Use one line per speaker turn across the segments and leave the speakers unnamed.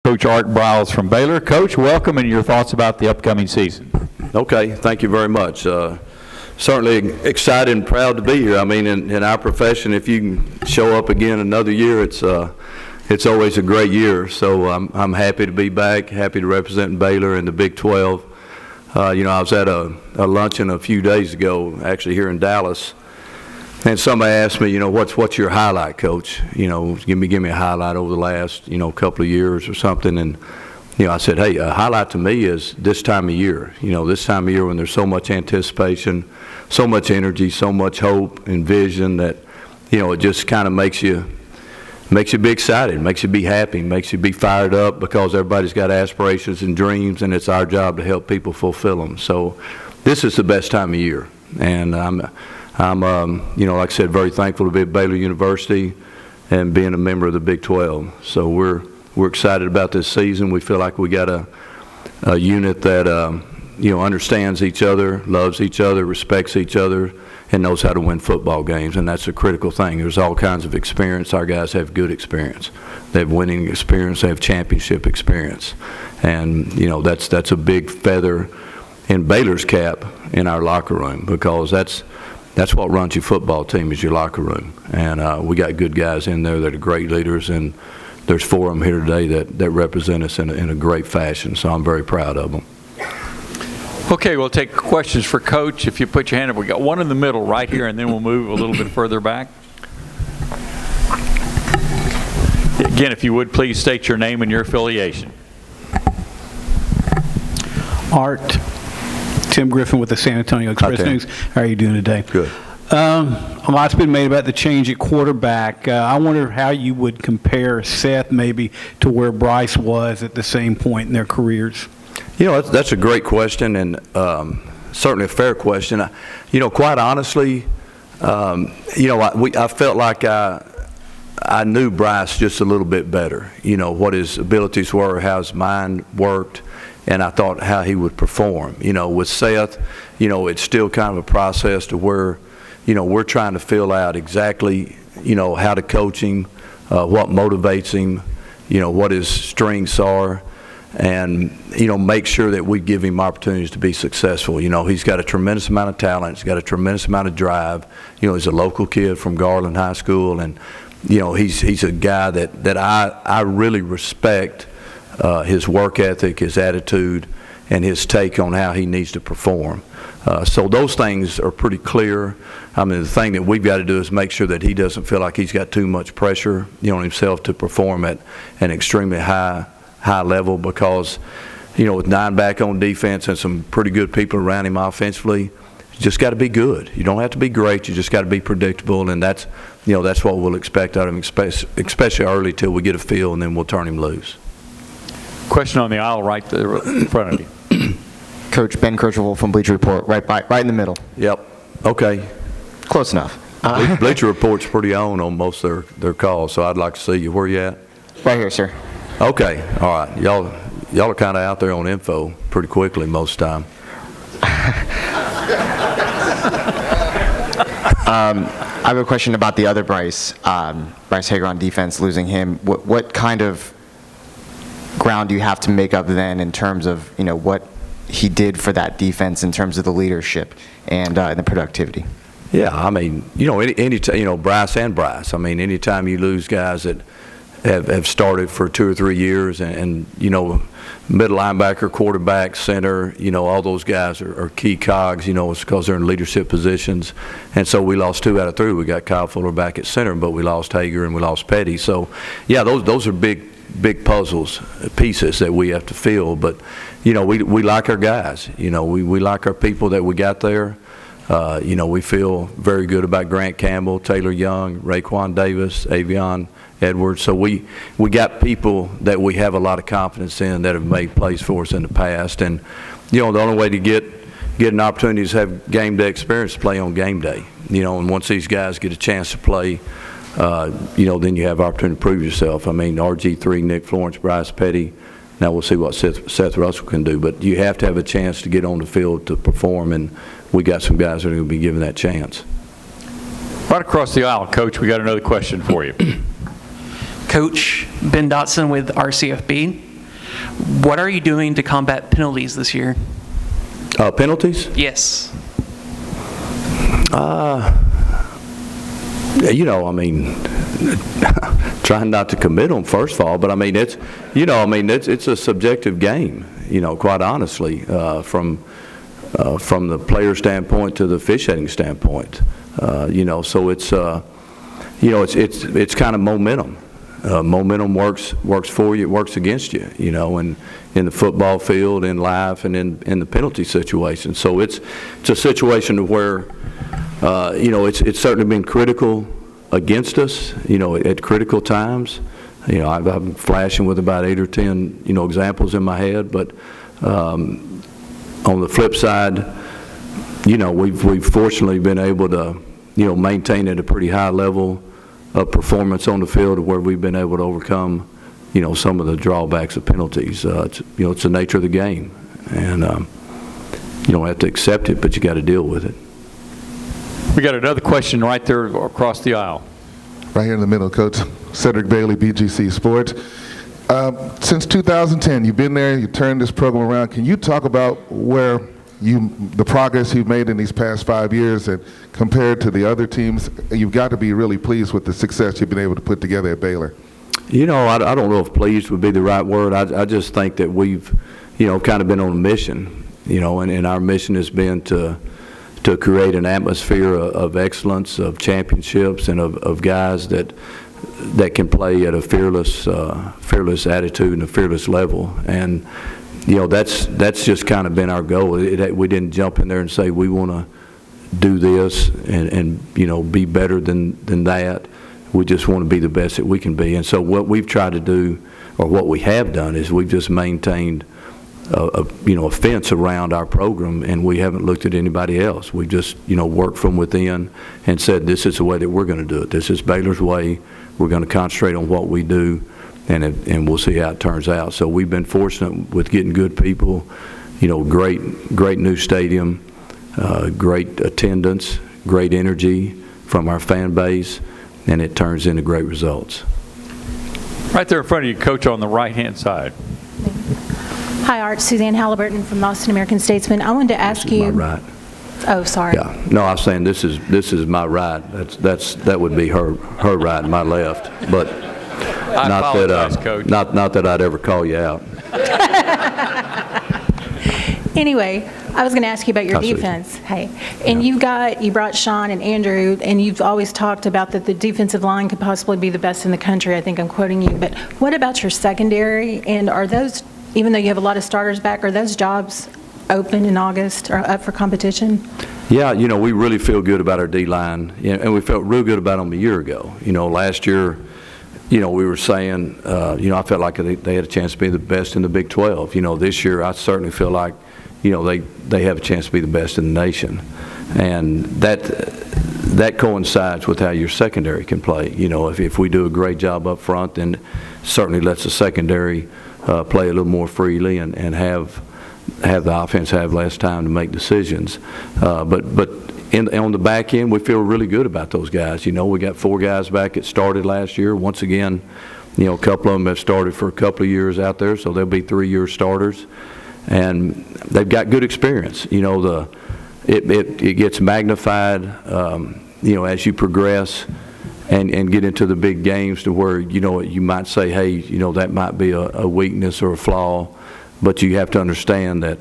Coach Art Briles from Baylor. Coach, welcome, and your thoughts about the upcoming season.
Okay, thank you very much. Certainly excited and proud to be here. I mean, in our profession, if you can show up again another year, it's always a great year. So I'm happy to be back, happy to represent Baylor in the Big 12. I was at a luncheon a few days ago, actually here in Dallas, and somebody asked me, what's your highlight, Coach? Give me a highlight over the last, couple of years or something. And I said, hey, a highlight to me is this time of year. This time of year when there's so much anticipation, so much energy, so much hope and vision that, it just kind of makes you be excited, makes you be happy, makes you be fired up because everybody's got aspirations and dreams, and it's our job to help people fulfill them. So this is the best time of year, and I'm like I said, very thankful to be at Baylor University and being a member of the Big 12. So we're excited about this season. We feel like we got a unit that understands each other, loves each other, respects each other, and knows how to win football games, and that's a critical thing. There's all kinds of experience. Our guys have good experience. They have winning experience. They have championship experience, and that's a big feather in Baylor's cap in our locker room, because that's what runs your football team, is your locker room. And we got good guys in there that are great leaders, and there's 4 of them here today that represent us in a great fashion, so I'm very proud of them.
Okay, we'll take questions for Coach. If you put your hand up, we got one in the middle right here, and then we'll move a little bit further back. Again, if you would, please state your name and your affiliation.
Art, Tim Griffin with the San Antonio Express News. How are you doing today?
Good.
A lot's been made about the change at quarterback. I wonder how you would compare Seth maybe to where Bryce was at the same point in their careers.
That's a great question, and certainly a fair question. Quite honestly, I felt like I knew Bryce just a little bit better, what his abilities were, how his mind worked, and I thought how he would perform. With Seth, it's still kind of a process to where, we're trying to fill out exactly, how to coach him, what motivates him, what his strengths are, and make sure that we give him opportunities to be successful. He's got a tremendous amount of talent. He's got a tremendous amount of drive. He's a local kid from Garland High School, and he's a guy that I really respect his work ethic, his attitude, and his take on how he needs to perform. So those things are pretty clear. I mean, the thing that we've got to do is make sure that he doesn't feel like he's got too much pressure on himself to perform at an extremely high level, because with 9 back on defense and some pretty good people around him offensively, you just got to be good. You don't have to be great. You just got to be predictable, and that's what we'll expect out of him, especially early till we get a feel, and then we'll turn him loose.
Question on the aisle right there in front of you.
Coach, Ben Kirchhoff from Bleacher Report, right in the middle.
Yep. Okay.
Close enough.
Bleacher Report's pretty on most of their calls, so I'd like to see you. Where you at?
Right here, sir. Okay.
All right. Y'all are kind of out there on info pretty quickly most of the time.
I have a question about the other Bryce Hager on defense, losing him. What kind of ground do you have to make up then in terms of what he did for that defense in terms of the leadership and the productivity?
Yeah, I mean, Bryce and Bryce. I mean, anytime you lose guys that have started for 2 or 3 years, and middle linebacker, quarterback, center, all those guys are key cogs, it's because they're in leadership positions. And so we lost 2 out of 3. We got Kyle Fuller back at center, but we lost Hager and we lost Petty. So, yeah, those are big puzzles, pieces that we have to fill. But, we like our guys. We like our people that we got there. We feel very good about Grant Campbell, Taylor Young, Raekwon Davis, Avion Edwards. So we got people that we have a lot of confidence in that have made plays for us in the past. And, the only way to get an opportunity is have game day experience to play on game day. And once these guys get a chance to play, then you have opportunity to prove yourself. I mean, RG3, Nick Florence, Bryce Petty. Now we'll see what Seth Russell can do. But you have to have a chance to get on the field to perform, and we got some guys that are going to be given that chance.
Right across the aisle, Coach, we got another question for you.
Coach, Ben Dotson with RCFB. What are you doing to combat penalties this year?
Penalties?
Yes.
I mean, trying not to commit them, first of all, but I mean, it's a subjective game, quite honestly, from the player standpoint to the officiating standpoint. So it's kind of momentum. Momentum works for you, it works against you, in the football field, in life, and in the penalty situation. So it's a situation where, it's certainly been critical against us, at critical times. I'm flashing with about 8 or 10, examples in my head, but on the flip side, we've fortunately been able to, maintain at a pretty high level of performance on the field where we've been able to overcome, some of the drawbacks of penalties. It's the nature of the game, and you don't have to accept it, but you got to deal with it.
We got another question right there across the aisle.
Right here in the middle, Coach. Cedric Bailey, BGC Sports. Since 2010, you've been there, you turned this program around. Can you talk about the progress you've made in these past 5 years, and compared to the other teams? You've got to be really pleased with the success you've been able to put together at Baylor.
I don't know if pleased would be the right word. I just think that we've, kind of been on a mission, and our mission has been to create an atmosphere of excellence, of championships, and of guys that can play at a fearless attitude and a fearless level. And that's just kind of been our goal. We didn't jump in there and say we want to do this and be better than that. We just want to be the best that we can be. And so what we've tried to do, or what we have done, is we've just maintained a fence around our program, and we haven't looked at anybody else. We just worked from within and said, this is the way that we're going to do it. This is Baylor's way. We're going to concentrate on what we do, and we'll see how it turns out. So we've been fortunate with getting good people, great new stadium, great attendance, great energy from our fan base, and it turns into great results.
Right there in front of you, Coach, on the right-hand side.
Hi, Art. Suzanne Halliburton from Boston American Statesman. I wanted to ask you.
My right.
Oh, sorry.
Yeah. No, I was saying this is my right. That would be her right, my left. But
I apologize, Coach.
Not that I'd ever call you out.
Anyway, I was going to ask you about your defense. Hey, and
Yeah.
you brought Sean and Andrew, and you've always talked about that the defensive line could possibly be the best in the country. I think I'm quoting you. But what about your secondary? And are those, even though you have a lot of starters back, are those jobs open in August or up for competition?
Yeah, we really feel good about our D-line, and we felt real good about them a year ago. Last year, we were saying, I felt like they had a chance to be the best in the Big 12. This year, I certainly feel like, they have a chance to be the best in the nation. And that coincides with how your secondary can play. If we do a great job up front, then certainly lets the secondary play a little more freely and have the offense have less time to make decisions. But on the back end, we feel really good about those guys. We got 4 guys back that started last year. Once again, a couple of them have started for a couple of years out there, so they'll be 3-year starters. And they've got good experience. It gets magnified, as you progress and get into the big games, to where, you might say, hey, that might be a weakness or a flaw, but you have to understand that,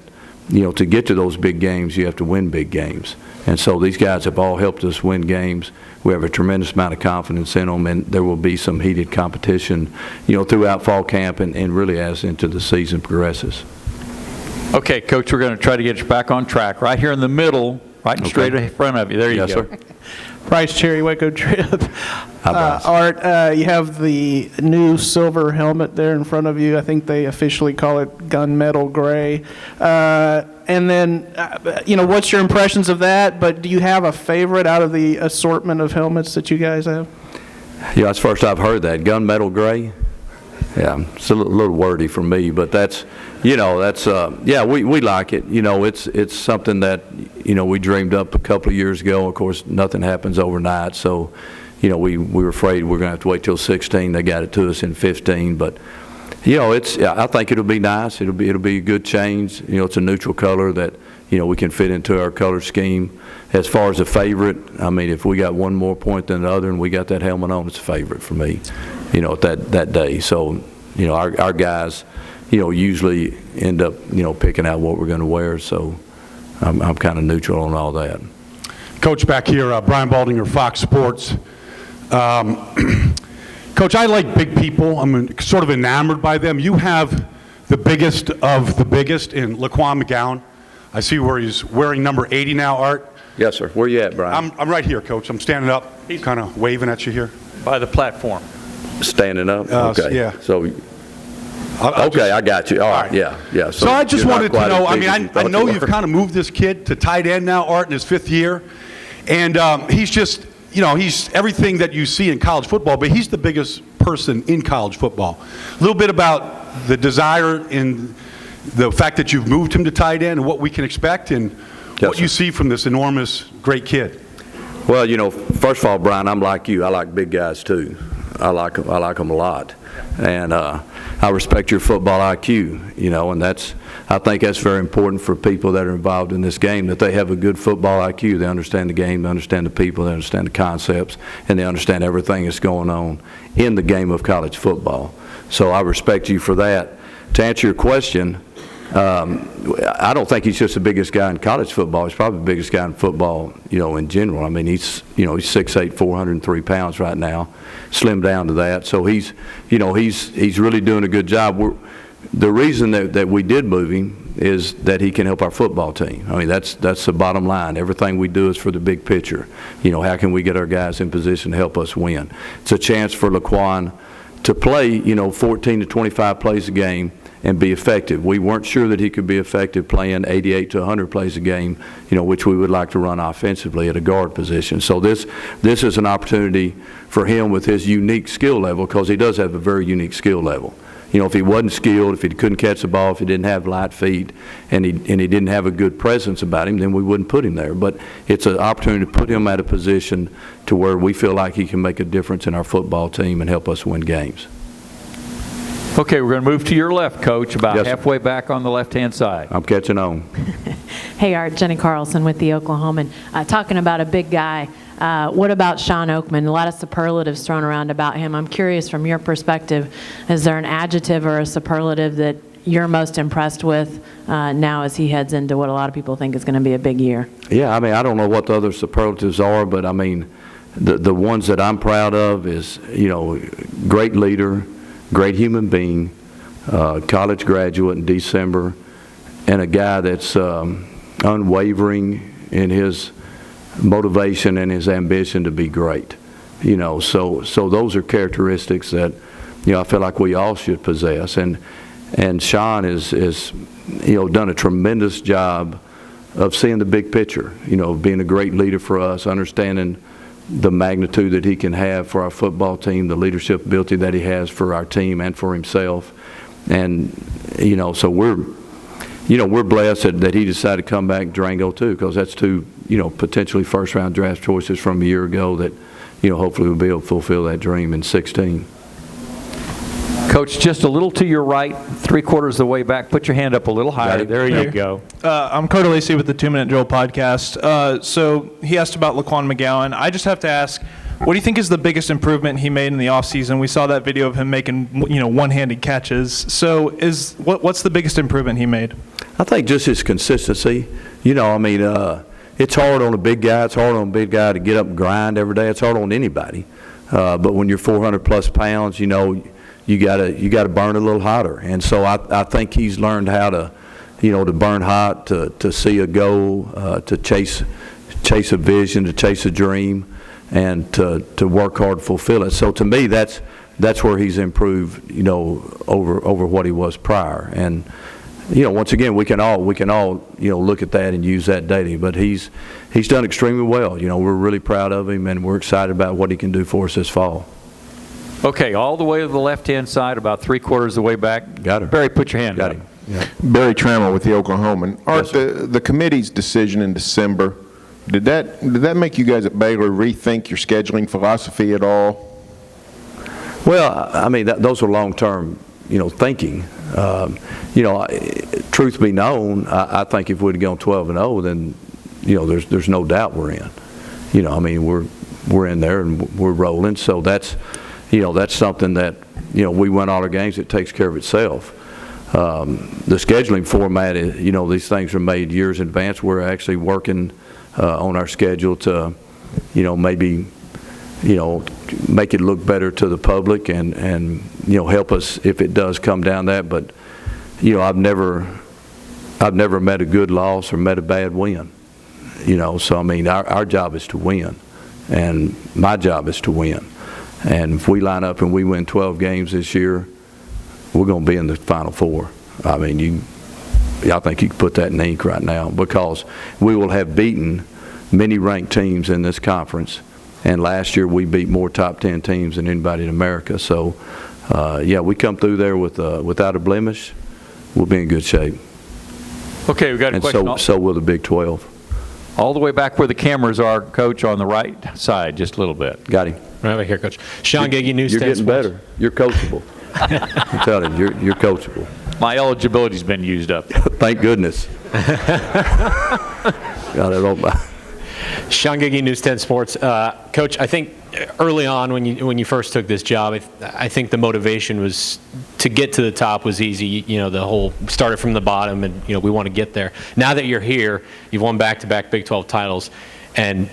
to get to those big games, you have to win big games. And so these guys have all helped us win games. We have a tremendous amount of confidence in them, and there will be some heated competition, throughout fall camp and really as into the season progresses.
Okay, Coach, we're going to try to get you back on track. Right here in the middle, right straight in front of you. There you
Yes,
go.
sir.
Bryce Cherry, Waco Trip.
Bryce.
Art, you have the new silver helmet there in front of you. I think they officially call it gunmetal gray. And then, what's your impressions of that? But do you have a favorite out of the assortment of helmets that you guys have?
Yeah, that's the first I've heard that. Gunmetal gray? Yeah, it's a little wordy for me, but that's, we like it. It's something that, we dreamed up a couple of years ago. Of course, nothing happens overnight, so, we were afraid we were going to have to wait till 16. They got it to us in 15, but, I think it'll be nice. It'll be a good change. It's a neutral color that, we can fit into our color scheme. As far as a favorite, I mean, if we got one more point than the other and we got that helmet on, it's a favorite for me, at that day. So, our guys, usually end up, picking out what we're going to wear. So I'm kind of neutral on all that.
Coach, back here, Brian Baldinger, Fox Sports. Coach, I like big people. I'm sort of enamored by them. You have the biggest of the biggest in Laquan McGowan. I see where he's wearing number 80 now, Art.
Yes, sir. Where you at, Brian?
I'm right here, Coach. I'm standing up, kind of waving at you here.
By the platform.
Standing up? Okay.
Yeah.
So, I got you. All right, yeah.
So I just
you're not
wanted to
quite
know,
as
I
big
mean,
as you
I
thought
know
you
you've
were.
kind of moved this kid to tight end now, Art, in his 5th year. And he's just, he's everything that you see in college football, but he's the biggest person in college football. A little bit about the desire and the fact that you've moved him to tight end and what we can expect and what
sir.
you see from this enormous, great kid.
Well, first of all, Brian, I'm like you. I like big guys too. I like them a lot. And I respect your football IQ, and I think that's very important for people that are involved in this game, that they have a good football IQ. They understand the game, they understand the people, they understand the concepts, and they understand everything that's going on in the game of college football. So I respect you for that. To answer your question, I don't think he's just the biggest guy in college football. He's probably the biggest guy in football, in general. I mean, he's 6'8", 403 pounds right now, slimmed down to that. So he's really doing a good job. The reason that we did move him is that he can help our football team. I mean, that's the bottom line. Everything we do is for the big picture. How can we get our guys in position to help us win? It's a chance for Laquan to play, 14 to 25 plays a game and be effective. We weren't sure that he could be effective playing 88 to 100 plays a game, which we would like to run offensively at a guard position. So this is an opportunity for him with his unique skill level, because he does have a very unique skill level. If he wasn't skilled, if he couldn't catch the ball, if he didn't have light feet, and he didn't have a good presence about him, then we wouldn't put him there. But it's an opportunity to put him at a position to where we feel like he can make a difference in our football team and help us win games.
Okay, we're going to move to your left, Coach, about
Yes, sir.
halfway back on the left-hand side.
I'm catching on.
Hey, Art, Jenny Carlson with the Oklahoman. Talking about a big guy, what about Sean Oakman? A lot of superlatives thrown around about him. I'm curious, from your perspective, is there an adjective or a superlative that you're most impressed with now as he heads into what a lot of people think is going to be a big year?
Yeah, I mean, I don't know what the other superlatives are, but I mean, the ones that I'm proud of is, great leader, great human being, college graduate in December, and a guy that's unwavering in his motivation and his ambition to be great. So those are characteristics that, I feel like we all should possess. And Sean is done a tremendous job of seeing the big picture, of being a great leader for us, understanding the magnitude that he can have for our football team, the leadership ability that he has for our team and for himself. And, so we're blessed that he decided to come back Durango too, because that's two, potentially first-round draft choices from a year ago that, hopefully we'll be able to fulfill that dream in 2016.
Coach, just a little to your right, 3/4 of the way back. Put your hand up a little higher. There you go.
I'm Carter Lacey with the 2 Minute Drill podcast. So he asked about Laquan McGowan. I just have to ask, what do you think is the biggest improvement he made in the offseason? We saw that video of him making, one-handed catches. So what's the biggest improvement he made?
I think just his consistency. It's hard on a big guy. It's hard on a big guy to get up and grind every day. It's hard on anybody. But when you're 400-plus pounds, you gotta burn a little hotter. And so I think he's learned how to, to burn hot, to see a goal, to chase a vision, to chase a dream, and to work hard to fulfill it. So to me, that's where he's improved, over what he was prior. And once again, we can all look at that and use that data. But he's done extremely well. We're really proud of him, and we're excited about what he can do for us this fall.
Okay, all the way to the left-hand side, about 3/4 of the way back.
Got her.
Barry, put your hand
Got
up.
him. Yeah.
Barry Trammell with the Oklahoman. Art,
Yes,
the committee's decision in December, did that make you guys at Baylor rethink your scheduling philosophy at all?
Well, I mean, those are long-term, thinking. Truth be known, I think if we'd have gone 12-0, then, there's no doubt we're in. We're in there and we're rolling. So that's something that, we win all our games, it takes care of itself. The scheduling format is, these things are made years in advance. We're actually working on our schedule to, maybe, make it look better to the public and help us if it does come down that. But, I've never met a good loss or met a bad win. So our job is to win, and my job is to win. And if we line up and we win 12 games this year, we're going to be in the Final Four. I think you can put that in ink right now, because we will have beaten many ranked teams in this conference. And last year we beat more top 10 teams than anybody in America. So, we come through there without a blemish, we'll be in good shape.
Okay, we got a question.
And so will the Big 12.
All the way back where the cameras are, Coach, on the right side, just a little bit.
Got him.
Right over here, Coach. Sean Giggy, News 10
You're getting
Sports.
better. You're coachable. I'm telling you, you're coachable.
My eligibility's been used up.
Thank goodness. Got it on my.
Sean Giggy, News 10 Sports. Coach, I think early on when you first took this job, I think the motivation was to get to the top was easy. The whole started from the bottom, and we want to get there. Now that you're here, you've won back-to-back Big 12 titles, and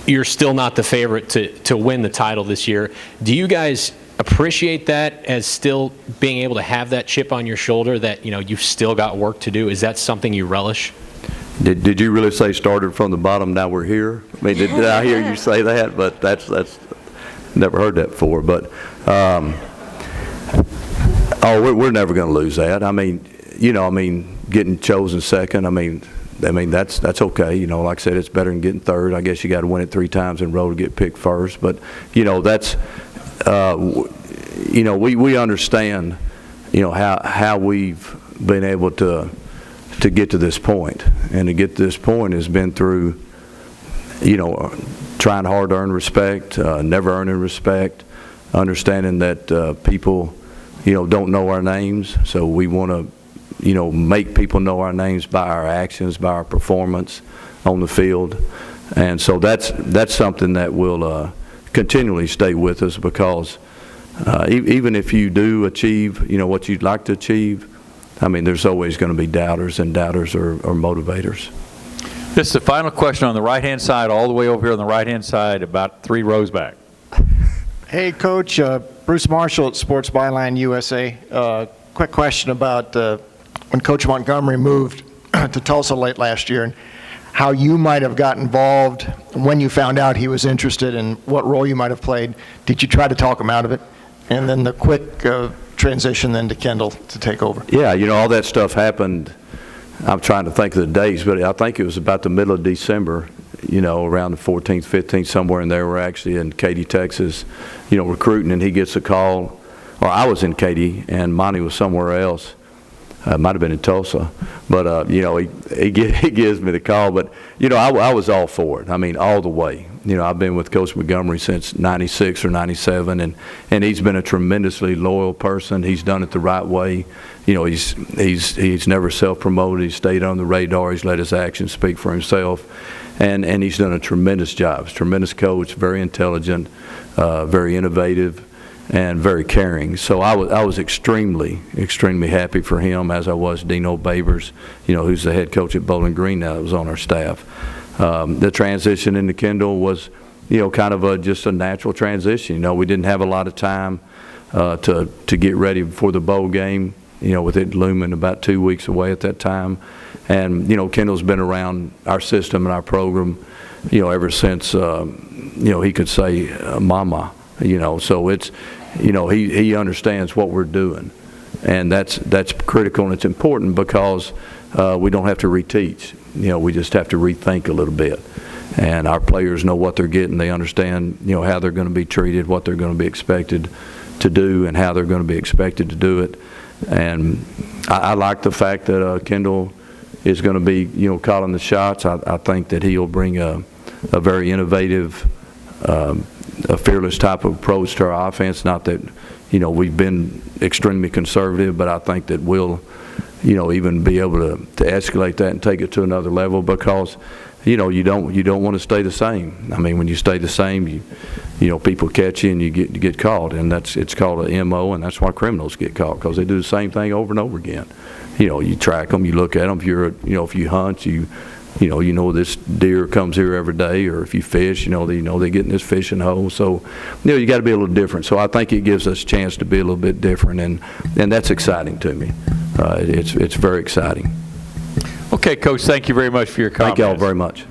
you're still not the favorite to win the title this year. Do you guys appreciate that as still being able to have that chip on your shoulder that you've still got work to do? Is that something you relish?
Did you really say started from the bottom, now we're here? I mean, did I hear you say that? But that's never heard that before. But we're never going to lose that. Getting chosen second. That's okay. Like I said, it's better than getting third. I guess you got to win it 3 times in a row to get picked first. But that's we understand how we've been able to get to this point. And to get to this point has been through, trying hard to earn respect, never earning respect, understanding that people, don't know our names. So we want to, make people know our names by our actions, by our performance on the field. And so that's something that will continually stay with us, because even if you do achieve, what you'd like to achieve, there's always going to be doubters, and doubters are motivators.
This is the final question on the right-hand side, all the way over here on the right-hand side, about 3 rows back.
Hey, Coach. Bruce Marshall at Sports Byline USA. Quick question about when Coach Montgomery moved to Tulsa late last year, and how you might have got involved when you found out he was interested, and what role you might have played. Did you try to talk him out of it? And then the quick transition then to Kendall to take over.
Yeah, all that stuff happened. I'm trying to think of the dates, but I think it was about the middle of December, around the 14th, 15th, somewhere in there. We're actually in Katy, Texas, recruiting, and he gets a call. Or I was in Katy, and Monty was somewhere else. Might have been in Tulsa. But, he gives me the call. But, I was all for it. All the way. I've been with Coach Montgomery since 96 or 97, and he's been a tremendously loyal person. He's done it the right way. He's never self-promoted. He's stayed on the radar. He's let his actions speak for himself. And he's done a tremendous job. He's a tremendous coach, very intelligent, very innovative, and very caring. So I was extremely, extremely happy for him, as I was Dino Babers, who's the head coach at Bowling Green now, that was on our staff. The transition into Kendall was, kind of just a natural transition. We didn't have a lot of time to get ready before the bowl game, with it looming about 2 weeks away at that time. And, Kendall's been around our system and our program, ever since, he could say mama, so it's, he understands what we're doing. And that's critical, and it's important, because we don't have to reteach. We just have to rethink a little bit. And our players know what they're getting. They understand, how they're going to be treated, what they're going to be expected to do, and how they're going to be expected to do it. And I like the fact that Kendall is going to be, calling the shots. I think that he'll bring a very innovative, a fearless type of approach to our offense. Not that, we've been extremely conservative, but I think that we'll, even be able to escalate that and take it to another level, because, you don't want to stay the same. I mean, when you stay the same, people catch you and you get caught, and it's called an MO, and that's why criminals get caught, because they do the same thing over and over again. You track them, you look at them. If you hunt, you know this deer comes here every day, or if you fish, they get in this fishing hole. So, you got to be a little different. So I think it gives us a chance to be a little bit different, and that's exciting to me. It's very exciting.
Okay, Coach, thank you very much for your comments.
Thank you all very much.